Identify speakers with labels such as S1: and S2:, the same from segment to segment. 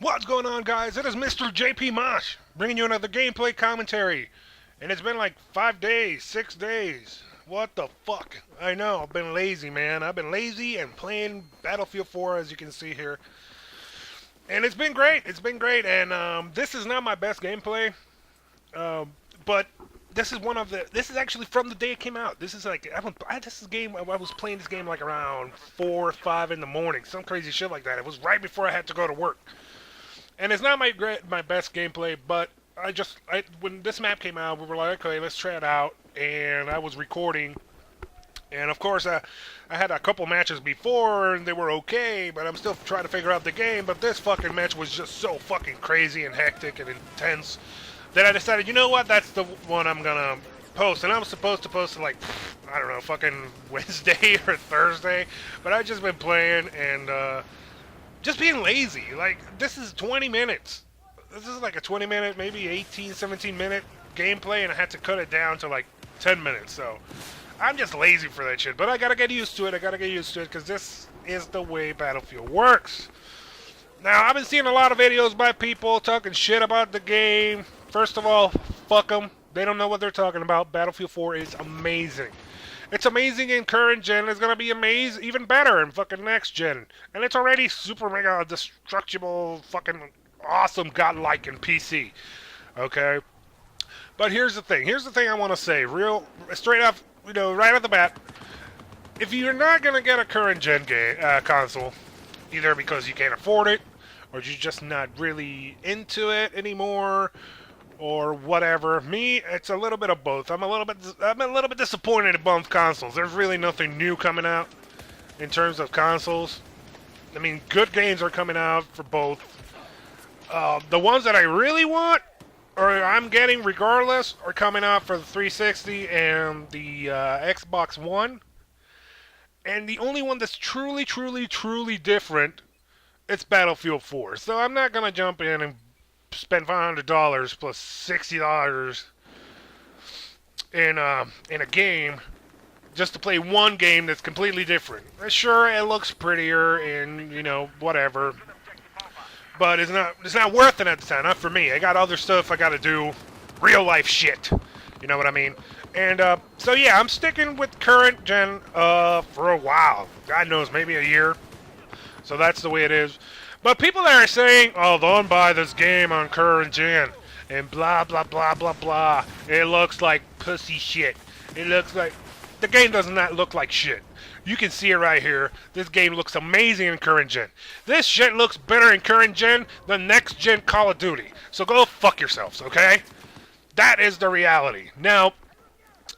S1: What's going on, guys? It is Mr. JP Mosh bringing you another gameplay commentary. And it's been like 5 days, 6 days. What the fuck? I know, I've been lazy, man. I've been lazy and playing Battlefield 4, as you can see here. And it's been great. It's been great. And this is not my best gameplay. But this is this is actually from the day it came out. This is like, I was playing this game like around 4 or 5 in the morning. Some crazy shit like that. It was right before I had to go to work. And it's not my best gameplay, but when this map came out, we were like, okay, let's try it out. And I was recording, and of course, I had a couple matches before, and they were okay, but I'm still trying to figure out the game. But this fucking match was just so fucking crazy and hectic and intense that I decided, you know what, that's the one I'm gonna post. And I was supposed to post it like, I don't know, fucking Wednesday or Thursday, but I've just been playing and just being lazy. Like, this is 20 minutes. This is like a 20 minute, maybe 18, 17 minute gameplay, and I had to cut it down to like 10 minutes. So I'm just lazy for that shit. But I gotta get used to it. Because this is the way Battlefield works. Now, I've been seeing a lot of videos by people talking shit about the game. First of all, fuck them. They don't know what they're talking about. Battlefield 4 is amazing. It's amazing in current gen. It's gonna be amazing, even better in fucking next gen. And it's already super mega destructible, fucking awesome, godlike in PC. Okay. But here's the thing. Here's the thing I want to say, real straight up, right off the bat. If you're not gonna get a current gen console, either because you can't afford it, or you're just not really into it anymore, or whatever. Me, it's a little bit of both. I'm a little bit disappointed in both consoles. There's really nothing new coming out in terms of consoles. I mean, good games are coming out for both. The ones that I really want, or I'm getting regardless, are coming out for the 360 and the Xbox One. And the only one that's truly, truly, truly different, it's Battlefield 4. So I'm not gonna jump in and spend $500 plus $60 in a game just to play one game that's completely different. Sure, it looks prettier and whatever, but it's not worth it at the time. Not for me. I got other stuff I got to do, real life shit. You know what I mean? And so yeah, I'm sticking with current gen for a while. God knows, maybe a year. So that's the way it is. But people that are saying, oh, don't buy this game on current gen, and blah, blah, blah, blah, blah. It looks like pussy shit. It looks like... The game does not look like shit. You can see it right here. This game looks amazing in current gen. This shit looks better in current gen than next gen Call of Duty. So go fuck yourselves, okay? That is the reality. Now,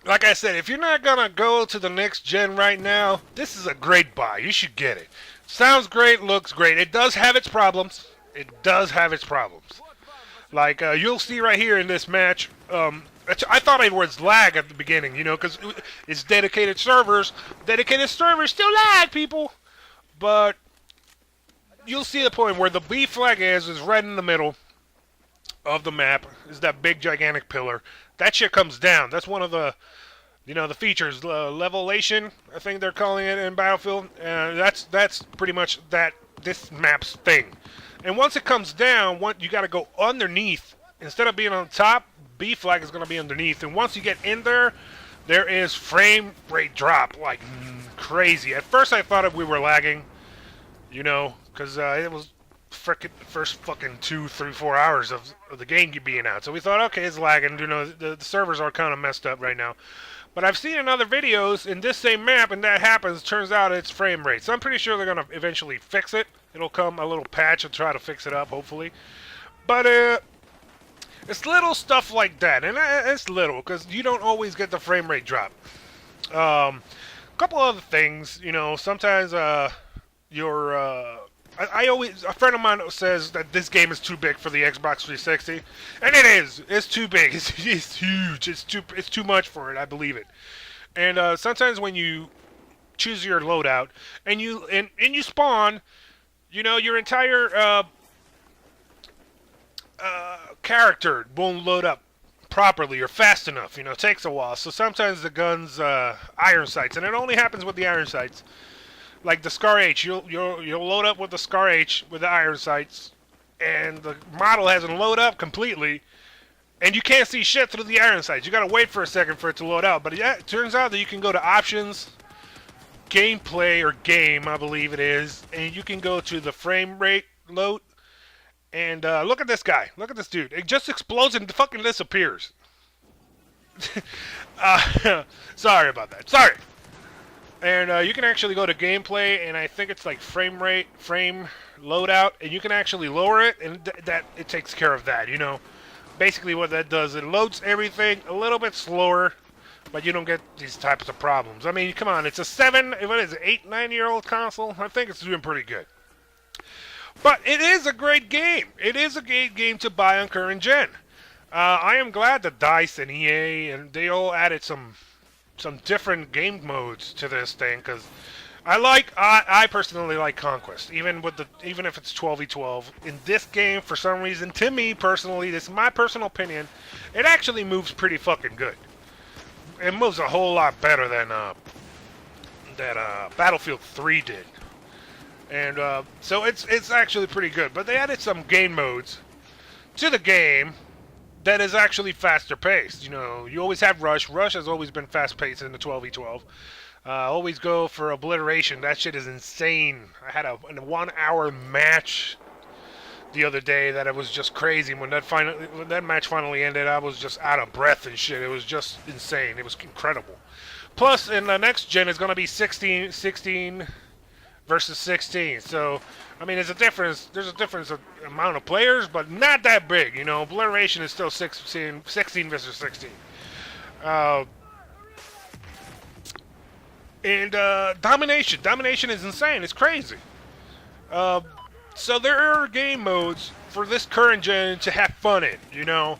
S1: like I said, if you're not gonna go to the next gen right now, this is a great buy. You should get it. Sounds great, looks great. It does have its problems. It does have its problems. Like, you'll see right here in this match, I thought it was lag at the beginning, because it's dedicated servers. Dedicated servers still lag, people. But you'll see the point where the B flag is right in the middle of the map. Is that big, gigantic pillar. That shit comes down. That's one of the... the features, levelation, I think they're calling it in Battlefield. That's pretty much this map's thing. And once it comes down, you got to go underneath. Instead of being on top, B flag is going to be underneath. And once you get in there, there is frame rate drop like crazy. At first, I thought we were lagging, because it was frickin' first fucking 2, 3, 4 hours of the game being out. So we thought, okay, it's lagging. The servers are kind of messed up right now. But I've seen in other videos in this same map, and that happens, turns out it's frame rate. So I'm pretty sure they're going to eventually fix it. It'll come a little patch and try to fix it up, hopefully. But it's little stuff like that. And it's little, because you don't always get the frame rate drop. A couple other things, sometimes a friend of mine says that this game is too big for the Xbox 360, and it is. It's too big. It's huge. It's too much for it. I believe it. And sometimes when you choose your loadout and you spawn, your entire character won't load up properly or fast enough. It takes a while. So sometimes the gun's iron sights, and it only happens with the iron sights. Like the Scar H, you'll load up with the Scar H with the iron sights, and the model hasn't loaded up completely, and you can't see shit through the iron sights. You gotta wait for a second for it to load out. But yeah, it turns out that you can go to options, gameplay or game, I believe it is, and you can go to the frame rate load. And look at this guy. Look at this dude. It just explodes and fucking disappears. Sorry about that. Sorry. And you can actually go to gameplay, and I think it's like frame rate, frame loadout, and you can actually lower it, and that it takes care of that. You know, basically what that does, it loads everything a little bit slower, but you don't get these types of problems. I mean, come on, it's a 8, 9-year-old console. I think it's doing pretty good. But it is a great game. It is a great game to buy on current gen. I am glad that DICE and EA and they all added some different game modes to this thing, because I personally like Conquest, even if it's 12v12. In this game, for some reason, to me personally, this is my personal opinion, it actually moves pretty fucking good. It moves a whole lot better than Battlefield 3 did. And so it's actually pretty good. But they added some game modes to the game that is actually faster paced. You know, you always have Rush. Rush has always been fast paced in the 12v12. Always go for Obliteration. That shit is insane. I had a 1 hour match the other day that it was just crazy. When that match finally ended, I was just out of breath and shit. It was just insane. It was incredible. Plus, in the next gen, it's going to be 16 versus 16. So, I mean, there's a difference of amount of players, but not that big. You know, Obliteration is still 16 versus 16. And Domination is insane. It's crazy. So there are game modes for this current gen to have fun in. You know,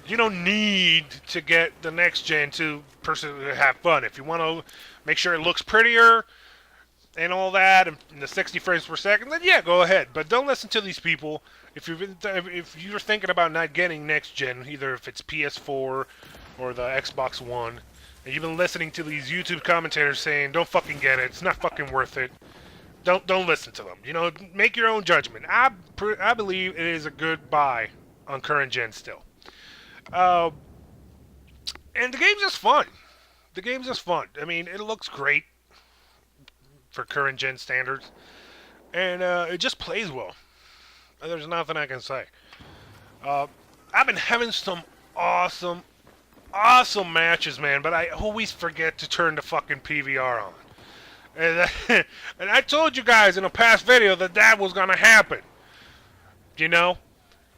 S1: you don't need to get the next gen to have fun. If you want to make sure it looks prettier and all that, and the 60 frames per second, then yeah, go ahead. But don't listen to these people. If you're thinking about not getting next gen, either if it's PS4 or the Xbox One, and you've been listening to these YouTube commentators saying, "Don't fucking get it. It's not fucking worth it." Don't listen to them. You know, make your own judgment. I believe it is a good buy on current gen still. And the game's just fun. The game's just fun. I mean, it looks great for current gen standards, and it just plays well. There's nothing I can say. I've been having some awesome matches, man, but I always forget to turn the fucking PVR on. And I told you guys in a past video that was gonna happen. You know,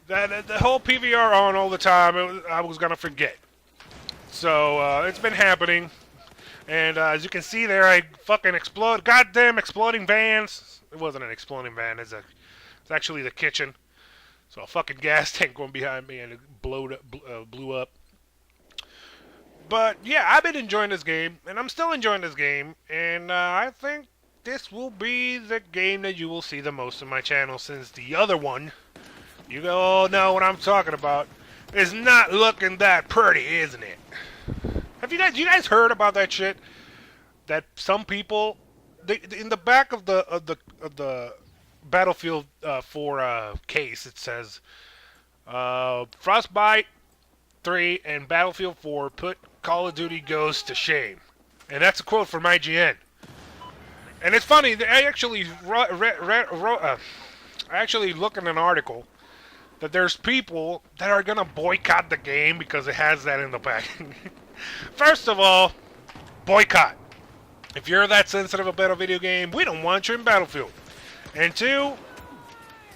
S1: that the whole PVR on all the time, I was gonna forget. So it's been happening. And as you can see there, I fucking explode. Goddamn exploding vans. It wasn't an exploding van. It's actually the kitchen. So a fucking gas tank going behind me, and it blew up. But yeah, I've been enjoying this game, and I'm still enjoying this game. And I think this will be the game that you will see the most on my channel, since the other one, you all know what I'm talking about, is not looking that pretty, isn't it? Have you guys heard about that shit? That some people, in the back of the Battlefield 4 case, it says Frostbite 3 and Battlefield 4 put Call of Duty Ghosts to shame, and that's a quote from IGN. And it's funny, I actually I actually looked in an article that there's people that are gonna boycott the game because it has that in the back. First of all, boycott. If you're that sensitive about a video game, we don't want you in Battlefield. And two,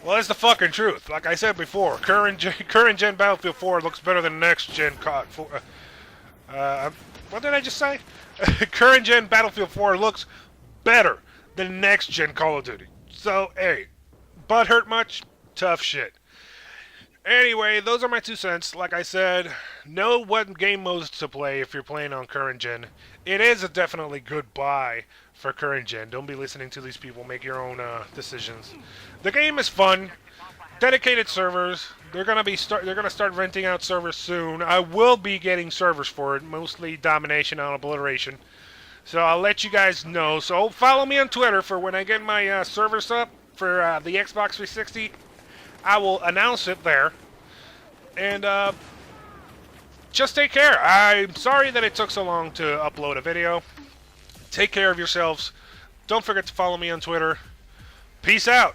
S1: well, it's the fucking truth. Like I said before, current gen Battlefield 4 looks better than next gen COD 4. What did I just say? Current gen Battlefield 4 looks better than next gen Call of Duty. So, hey, butt hurt much? Tough shit. Anyway, those are my 2 cents. Like I said, know what game modes to play if you're playing on current gen. It is a definitely good buy for current gen. Don't be listening to these people. Make your own decisions. The game is fun. Dedicated servers. They're gonna start renting out servers soon. I will be getting servers for it, mostly Domination and Obliteration. So I'll let you guys know. So follow me on Twitter for when I get my servers up for the Xbox 360 I will announce it there. And just take care. I'm sorry that it took so long to upload a video. Take care of yourselves. Don't forget to follow me on Twitter. Peace out.